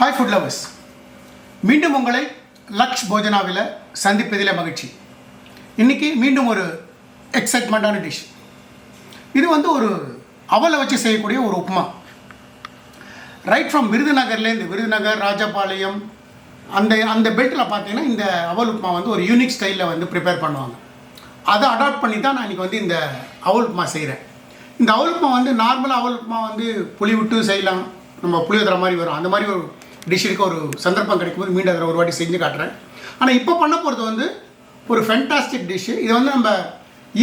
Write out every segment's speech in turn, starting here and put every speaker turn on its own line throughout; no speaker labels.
Hi food lovers. மீண்டும் உங்களை லக்ஷ் போஜனாவில் சந்திப்பதில் மகிழ்ச்சி. இன்னைக்கு மீண்டும் ஒரு எக்ஸைட்மெண்டான டிஷ். இது வந்து ஒரு அவலை வச்சு செய்யக்கூடிய ஒரு உப்புமா. ரைட் ஃப்ரம் விருதுநகர்லேருந்து விருதுநகர் ராஜபாளையம் அந்த பெல்ட்டில் பார்த்தீங்கன்னா இந்த அவல் உப்புமா வந்து ஒரு யூனிக் ஸ்டைலில் வந்து ப்ரிப்பேர் பண்ணுவாங்க. அதை அடாப்ட் பண்ணி தான் நான் இன்றைக்கி வந்து இந்த அவல் உப்புமா செய்கிறேன். இந்த அவல் உப்புமா வந்து நார்மலாக அவல் உப்புமா வந்து புளி விட்டு செய்யலாம், நம்ம புளியோதரை மாதிரி வரும். அந்த மாதிரி ஒரு டிஷ்ஷுக்கு ஒரு சந்தர்ப்பம் கிடைக்கும்போது மீண்டும் அதில் ஒரு வாட்டி செஞ்சு காட்டுறேன். ஆனால் இப்போ பண்ண போகிறது வந்து ஒரு ஃபென்டாஸ்டிக் டிஷ்ஷு. இது வந்து நம்ம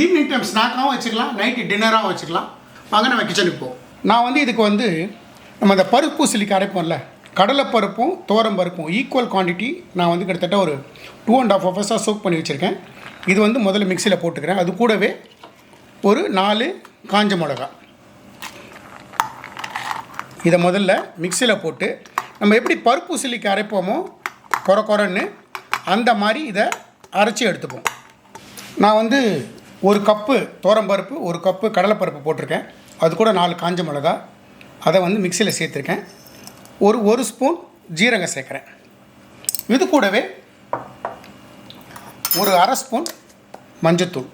ஈவினிங் டைம் ஸ்நாக்காகவும் வச்சுக்கலாம், நைட்டு டின்னராகவும் வச்சுக்கலாம். வாங்க நம்ம கிச்சனுக்கு போவோம். நான் வந்து இதுக்கு வந்து நம்ம அந்த பருப்பு சிலிக்கு அரைப்போம்ல, கடலைப்பருப்பும் பருப்பும் ஈக்குவல் குவான்டிட்டி நான் வந்து கிட்டத்தட்ட ஒரு 2.5 ஹவர்ஸாக சோக் பண்ணி வச்சுருக்கேன். இது வந்து முதல்ல மிக்சியில் போட்டுக்கிறேன். அது கூடவே ஒரு 4 காஞ்ச மிளகா இதை முதல்ல மிக்சியில் போட்டு நம்ம எப்படி பருப்பு சிலிக்கு அரைப்போமோ கொரன்னு அந்த மாதிரி இதை அரைச்சி எடுத்துப்போம். நான் வந்து 1 கப்பு பருப்பு 1 கப்பு கடலைப்பருப்பு போட்டிருக்கேன். அது கூட 4 காஞ்ச மிளகா அதை வந்து மிக்சியில் சேர்த்துருக்கேன். ஒரு ஸ்பூன் ஜீரகம் சேர்க்குறேன். இது கூடவே ஒரு அரை ஸ்பூன் மஞ்சத்தூள்.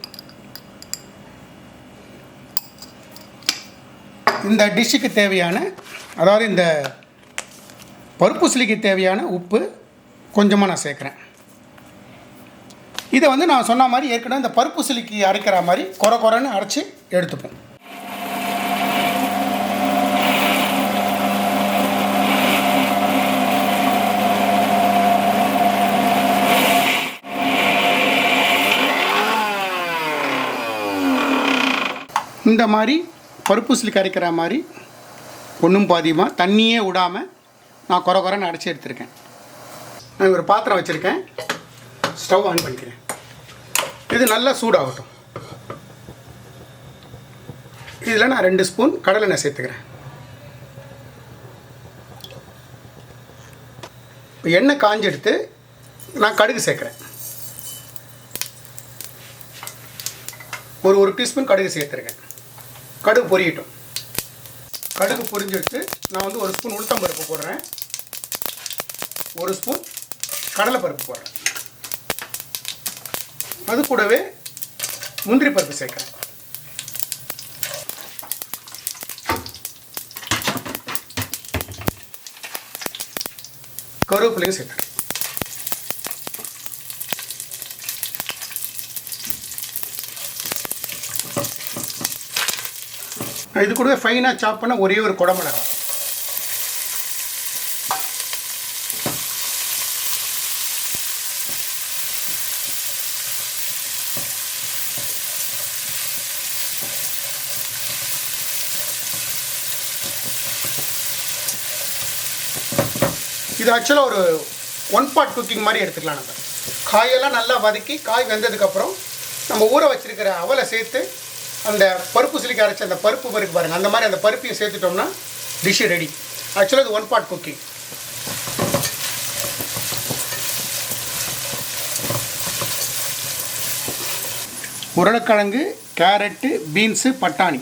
இந்த டிஷ்ஷுக்கு தேவையான, அதாவது இந்த பருப்பு சிலிக்கு தேவையான உப்பு கொஞ்சமாக நான் சேர்க்குறேன். இதை வந்து நான் சொன்ன மாதிரி ஏற்கனவே இந்த பருப்பு சிலிக்கு அரைக்கிற மாதிரி கொரன்னு அரைச்சி எடுத்துப்போம். இந்த மாதிரி பருப்பு சிலிக்கு அரைக்கிற மாதிரி ஒன்றும் பாதியமாக தண்ணியே விடாமல் நான் கொரன்னு அரைச்சி எடுத்துருக்கேன். நான் ஒரு பாத்திரம் வச்சுருக்கேன். ஸ்டவ் ஆன் பண்ணிக்கிறேன். இது நல்லா சூடாகட்டும். இதில் நான் 2 ஸ்பூன் கடலெண்ணெய் சேர்த்துக்கிறேன். இப்போ எண்ணெய் காஞ்செடுத்து நான் கடுகு சேர்க்குறேன். ஒரு டீஸ்பூன் கடுகு சேர்த்துருக்கேன். கடுகு பொரியட்டும். கடுகு பொரிஞ்செடுத்து நான் வந்து 1 ஸ்பூன் உளுத்தம்பருப்பு போடுறேன். 1 ஸ்பூன் கடலைப்பருப்பு போடுறேன். அது கூடவே முந்திரி பருப்பு சேர்க்குறேன். கருவேப்பிலையும் சேர்க்குறேன். இது கூடவே ஃபைனாக சாப் பண்ண ஒரே ஒரு குடமிளகாய். இது ஆக்சுவலாக ஒரு 1 பார்ட் குக்கிங் மாதிரி எடுத்துக்கலாம். நம்ம காயெல்லாம் நல்லா வதக்கி காய் வெந்ததுக்கப்புறம் நம்ம ஊற வச்சுருக்கிற அவலை சேர்த்து அந்த பருப்பு சிலிக்கு அரைச்சி அந்த பருப்பு பாருங்கள், அந்த மாதிரி அந்த பருப்பையும் சேர்த்துட்டோம்னா டிஷ்ஷு ரெடி. ஆக்சுவலாக இது 1 பார்ட் குக்கிங். உருளைக்கிழங்கு, கேரட்டு, பீன்ஸு, பட்டாணி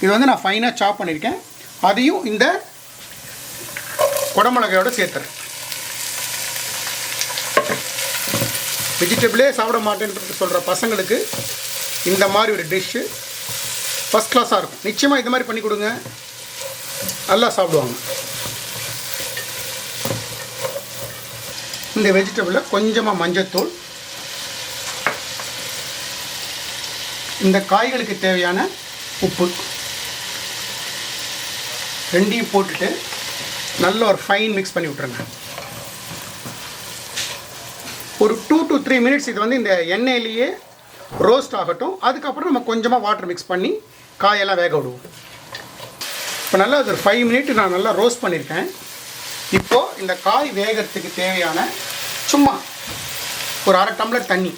இது வந்து நான் ஃபைனாக சாப் பண்ணியிருக்கேன். அதையும் இந்த குடமிளகையோடு சேர்த்துறேன். வெஜிடபிளே சாப்பிட மாட்டேன்றது சொல்கிற பசங்களுக்கு இந்த மாதிரி ஒரு டிஷ்ஷு ஃபஸ்ட் கிளாஸாக இருக்கும். நிச்சயமாக இது மாதிரி பண்ணி கொடுங்க, நல்லா சாப்பிடுவாங்க. இந்த வெஜிடபிளில் கொஞ்சமாக மஞ்சத்தூள், இந்த காய்களுக்கு தேவையான உப்பு ரெண்டையும் போட்டுட்டு நல்ல ஒரு ஃபைன் மிக்ஸ் பண்ணி விட்ருங்க. ஒரு 2 to 3 மினிட்ஸ் இது வந்து இந்த எண்ணெயிலேயே ரோஸ்ட் ஆகட்டும். அதுக்கப்புறம் நம்ம கொஞ்சமாக வாட்டர் மிக்ஸ் பண்ணி காயெல்லாம் வேக விடுவோம். இப்போ நல்லா அது ஒரு 5 மினிட் நான் நல்லா ரோஸ்ட் பண்ணியிருக்கேன். இப்போது இந்த காய் வேகிறதுக்கு தேவையான சும்மா ஒரு 1/2 டம்ளர் தண்ணி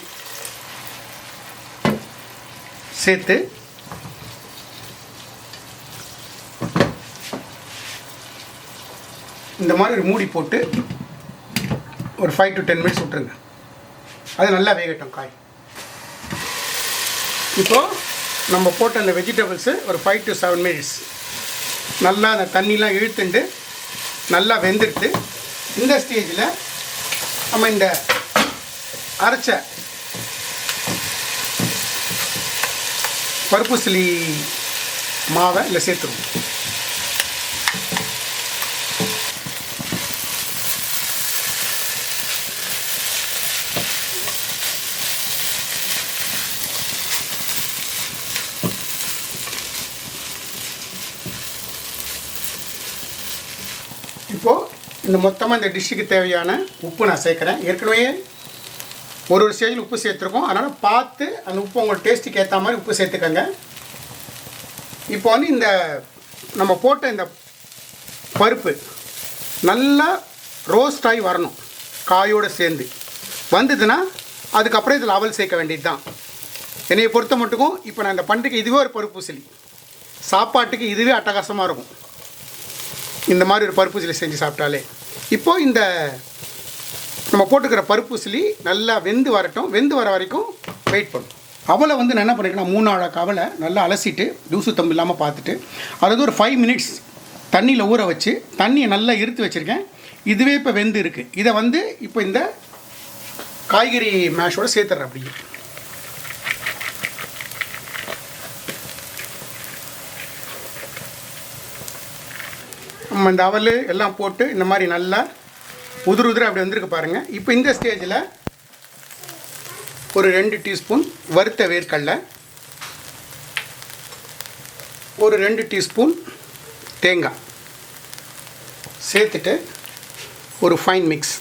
சேர்த்து இந்த மாதிரி ஒரு மூடி போட்டு ஒரு 5 to 10 மினிட்ஸ் விட்டுருங்க. அது நல்லா வேகட்டும் காய். இப்போது நம்ம போட்ட அந்த வெஜிடபிள்ஸு ஒரு 5 to 7 மினிட்ஸ் நல்லா அந்த தண்ணிலாம் இழுத்துண்டு நல்லா வெந்துட்டு இந்த ஸ்டேஜில் நம்ம இந்த அரைச்ச பருப்புசிலி மாவை இல்லை சேர்த்துருவோம். இப்போது இந்த மொத்தமாக இந்த டிஷ்ஷுக்கு தேவையான உப்பு நான் சேர்க்குறேன். ஏற்கனவே ஒரு ஸ்டேஜில் உப்பு சேர்த்துருக்கோம், அதனால் பார்த்து அந்த உப்பு உங்கள் டேஸ்ட்டுக்கு ஏற்ற மாதிரி உப்பு சேர்த்துக்கோங்க. இப்போ வந்து இந்த நம்ம போட்ட இந்த பருப்பு நல்லா ரோஸ்ட் ஆகி வரணும், காயோடு சேர்ந்து வந்ததுன்னா அதுக்கப்புறம் இதில் அவல் சேர்க்க வேண்டியது தான். என்னையை பொறுத்த மட்டுக்கும் இப்போ நான் இந்த பண்ணுறதுக்கு இதுவே ஒரு பருப்புசிலி, சாப்பாட்டுக்கு இதுவே அட்டகாசமாக இருக்கும். இந்த மாதிரி ஒரு பருப்புசிலி செஞ்சு சாப்பிட்டாலே. இப்போது இந்த நம்ம போட்டுக்கிற பருப்புசிலி நல்லா வெந்து வரட்டும். வெந்து வர வரைக்கும் வெயிட் பண்ணும். அவலை வந்து நான் என்ன பண்ணியிருக்கேன், 3 நாள் அவலை நல்லா அலசிட்டு தூசு தம்பு இல்லாமல் பார்த்துட்டு அதாவது ஒரு 5 மினிட்ஸ் தண்ணியில் ஊற வச்சு தண்ணியை நல்லா இருத்து வச்சுருக்கேன். இதுவே இப்போ வெந்து இருக்குது. இதை வந்து இப்போ இந்த காய்கறி மேஷோடு சேர்த்துட்றேன். அப்படியே நம்ம இந்த அவல் எல்லாம் போட்டு இந்த மாதிரி நல்லா உதிர அப்படி வந்திருக்கு பாருங்கள். இப்போ இந்த ஸ்டேஜில் ஒரு 2 டீஸ்பூன் வறுத்த வேர்க்கடலை, ஒரு 2 டீஸ்பூன் தேங்காய் சேர்த்துட்டு ஒரு ஃபைன் மிக்ஸ்.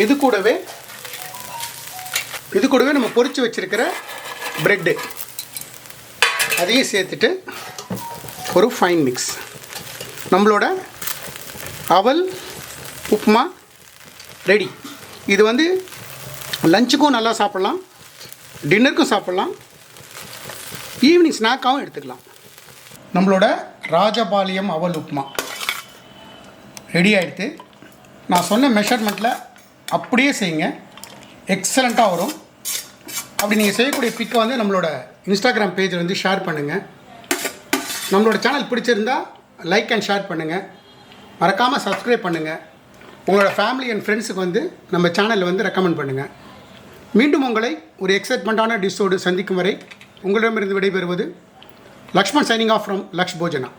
இது கூடவே நம்ம பொரிச்சு வச்சுருக்கிற ப்ரெட்டு அதையும் சேர்த்துட்டு ஒரு ஃபைன் மிக்ஸ். நம்மளோட அவல் உப்புமா ரெடி. இது வந்து லஞ்சுக்கும் நல்லா சாப்பிட்லாம், டின்னருக்கும் சாப்பிட்லாம், ஈவினிங் ஸ்நாக்காகவும் எடுத்துக்கலாம். நம்மளோட ராஜபாளையம் அவல் உப்புமா ரெடி ஆகிடுது. நான் சொன்ன மெஷர்மெண்ட்டில் அப்படியே செய்யுங்க, எக்ஸலண்ட்டாக வரும். அப்படி நீங்கள் செய்யக்கூடிய பிக்கை வந்து நம்மளோட இன்ஸ்டாகிராம் பேஜில் வந்து ஷேர் பண்ணுங்கள். நம்மளோட சேனல் பிடிச்சிருந்தா லைக் அண்ட் ஷேர் பண்ணுங்கள். மறக்காமல் சப்ஸ்கிரைப் பண்ணுங்கள். உங்களோட ஃபேமிலி அண்ட் ஃப்ரெண்ட்ஸுக்கு வந்து நம்ம சேனலில் வந்து ரெக்கமெண்ட் பண்ணுங்கள். மீண்டும் உங்களை ஒரு எக்ஸைட்மெண்ட்டான டிஷ்ஷோடு சந்திக்கும் வரை உங்களிடமிருந்து விடைபெறுவது Lakshman, signing off from Laksh Yojana.